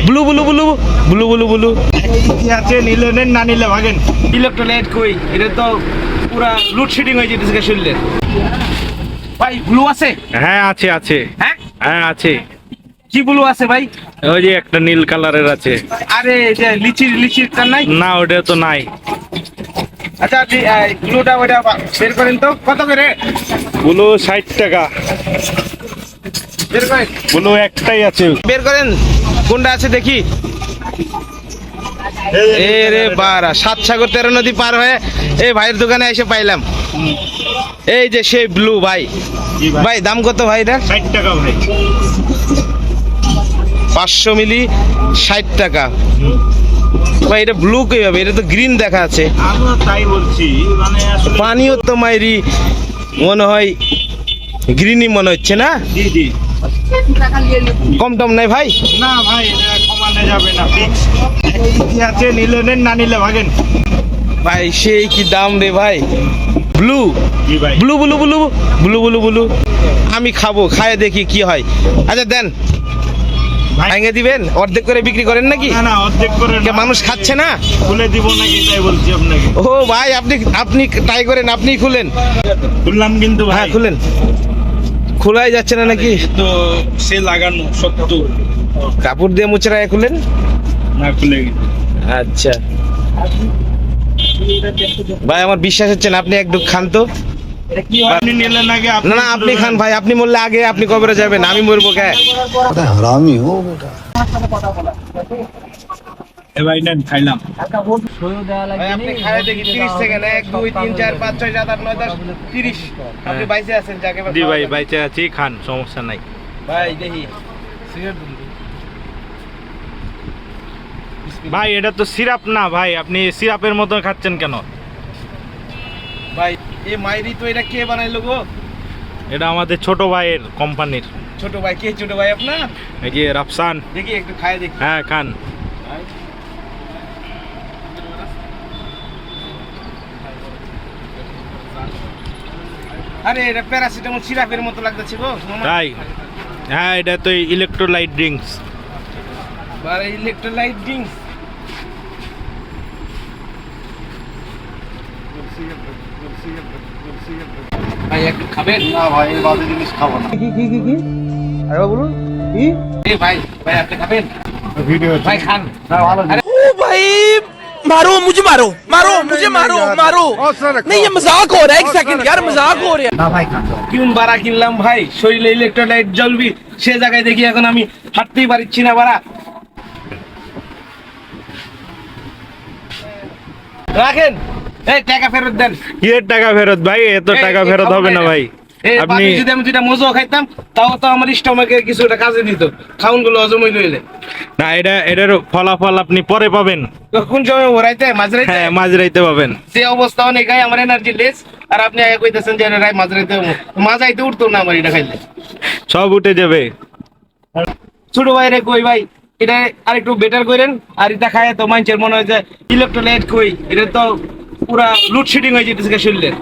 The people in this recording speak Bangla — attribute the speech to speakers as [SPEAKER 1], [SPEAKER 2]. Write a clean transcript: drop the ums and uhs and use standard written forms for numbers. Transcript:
[SPEAKER 1] Blue blue blue blue blue blue
[SPEAKER 2] কি আছে, নিলে নেন, না নিলে ভাগেন। ইলেকট্রোলাইট কই, এটা তো পুরা লোডশেডিং হয়ে যেতেছে শরীরের। ভাই ব্লু আছে?
[SPEAKER 1] হ্যাঁ আছে আছে।
[SPEAKER 2] হ্যাঁ
[SPEAKER 1] হ্যাঁ আছে।
[SPEAKER 2] কি ব্লু আছে ভাই?
[SPEAKER 1] ওই যে একটা নীল কালারের আছে।
[SPEAKER 2] আরে এটা লিচির লিচির টান নাই?
[SPEAKER 1] না ওটা তো নাই।
[SPEAKER 2] আচ্ছা ব্লুটা ওটা বের করেন তো, কত করে?
[SPEAKER 1] ব্লু 60 টাকা।
[SPEAKER 2] বের করেন,
[SPEAKER 1] ব্লু একটাই আছে।
[SPEAKER 2] বের করেন কোনটা আছে দেখি। এ রে বারা, 7 সাগর 13 নদী পার হয়ে এই ভাইয়ের দোকানে এসে পাইলাম। এই যে সেই ব্লু ভাই। ভাই দাম কত ভাই এটা?
[SPEAKER 1] 60 টাকা ভাই।
[SPEAKER 2] 500 মিলি 60 টাকা। ভাই এটা ব্লু কিভাবে? এটা তো গ্রিন দেখা আছে।
[SPEAKER 1] আমিও তাই বলছি, মানে আসলে
[SPEAKER 2] পানিও তো মাইরি মনে হয় গ্রিনই মনে হচ্ছে না?
[SPEAKER 1] জি জি।
[SPEAKER 2] কম টম নাই ভাই?
[SPEAKER 1] না ভাই এটা কমানো যাবে না, ফিক্স। কি আছে, নিলে নেন, না নিলে ভাগেন।
[SPEAKER 2] ভাই সেই কি দাম রে ভাই। ব্লু
[SPEAKER 1] জি ভাই।
[SPEAKER 2] Blue blue blue blue blue blue আমি খাবো, খায় দেখি কি হয়। আচ্ছা দেন,
[SPEAKER 1] ভাই
[SPEAKER 2] ভেঙে দিবেন, অর্ধেক করে বিক্রি করেন নাকি?
[SPEAKER 1] না না, অর্ধেক করে
[SPEAKER 2] কে
[SPEAKER 1] না।
[SPEAKER 2] মানুষ খাচ্ছে না?
[SPEAKER 1] খুলে দিব নাকি তাই বলছি আপনাকে।
[SPEAKER 2] ও ভাই আপনি আপনি ট্রাই করেন, আপনি খুলেন।
[SPEAKER 1] খুললাম কিন্তু ভাই।
[SPEAKER 2] হ্যাঁ খুলেন। খোলাই যাচ্ছে না নাকি?
[SPEAKER 1] তো সে লাগানো সত্য
[SPEAKER 2] কাপড় দিয়ে মুচড়ায় খুলেন।
[SPEAKER 1] না খুলে গেছে।
[SPEAKER 2] আচ্ছা ভাই আমার বিশ্বাস হচ্ছে না, আপনি একটু খান তো।
[SPEAKER 1] আপনি নিলেন আগে,
[SPEAKER 2] না না আপনি খান ভাই, আপনি মরলে আগে আপনি কবরে যাবেন, আমি মরবো কে?
[SPEAKER 3] हरामी हो बेटा।
[SPEAKER 1] এ ভাই নেন, খাইলাম।
[SPEAKER 2] ভাই আপনি খায় দেখি 30 সেকেন্ড, 1 2 3 4 5 6 7 8 9 10 30 আপনি বাইসে আছেন যাকে
[SPEAKER 1] জি ভাই, বাইচে আছি, খান, সমস্যা নাই।
[SPEAKER 2] ভাই দেখি
[SPEAKER 1] ভাই এটা তো সিরাপ না ভাই, আপনি সিরাপের মতো খাচ্ছেন কেন?
[SPEAKER 2] ভাই এই মাইরি তো এটা কে বানাইলো গো?
[SPEAKER 1] এটা আমাদের ছোট ভাইয়ের কোম্পানির।
[SPEAKER 2] ছোট ভাই? কে ছোট ভাই আপনার?
[SPEAKER 1] এই যে রাফসান।
[SPEAKER 2] দেখি একটু খায় দেখি।
[SPEAKER 1] হ্যাঁ খান।
[SPEAKER 2] আরে এটা প্যারাসিটামল সিরাপের মতো লাগতেছে গো মামা।
[SPEAKER 1] তাই? হ্যাঁ এটা তো ইলেকট্রোলাইট ড্রিঙ্কস।
[SPEAKER 2] আরে ইলেকট্রোলাইট ড্রিঙ্কস। ভাই একটু খাবেন?
[SPEAKER 3] না ভাই এই বাজে জিনিস খাবো না।
[SPEAKER 2] কি কি কি কি আরে বলুন কি? এ ভাই ভাই আপনি খাবেন?
[SPEAKER 3] ভিডিও
[SPEAKER 2] ভাই খান।
[SPEAKER 3] না ভালো
[SPEAKER 2] আরে
[SPEAKER 4] ओ भाई मारो मुझे मारो मारो मुझे मारो मारो नहीं ये मजाक हो रहा है एक सेकंड यार मजाक हो रहा है
[SPEAKER 3] না ভাই খান।
[SPEAKER 2] কিউন বাড়া কিনলাম ভাই, শরীরে ইলেকট্রোলাইট জ্বলবি, সে জায়গায় দেখি এখন আমি হাঁটতেই পারছি না বাড়া। রাখেন, এই টাকা ফেরত দেন।
[SPEAKER 1] কি এর টাকা ফেরত ভাই? এত টাকা
[SPEAKER 2] এই
[SPEAKER 1] ফেরত
[SPEAKER 2] খাবো
[SPEAKER 1] হবে না
[SPEAKER 2] এটা।
[SPEAKER 1] ভাই।
[SPEAKER 2] এই
[SPEAKER 1] আপনি
[SPEAKER 2] বাকি যদি আমি দুইটা মজো খাইতাম তাও তো আমার স্টমাকে কিছুটা কাজে দিত, খাউন গুলো হজম হইলে হইলে।
[SPEAKER 1] না, এটার ফলাফল আপনি পরে পাবেন।
[SPEAKER 2] কোন সময় ওরাইতে মাঝরাইতে?
[SPEAKER 1] হ্যাঁ মাঝরাইতে পাবেন।
[SPEAKER 2] যে অবস্থা অনেক গায়ে আমার এনার্জি লেস, আর আপনি আগে কইতেছেন যে রাই মাঝরাইতে মাঝাইতে উঠতো না আমার এটা খাইলে।
[SPEAKER 1] সব উঠে যাবে।
[SPEAKER 2] ছোট ভাই রে কই ভাই, এটা আরেকটু বেটার করেন। আর এটা খায় তো মানুষের মনে হয় যে ইলেকট্রোলাইট কই, এটা তো পুরা লোডশেডিং হয়ে যেতেছে শরীরের।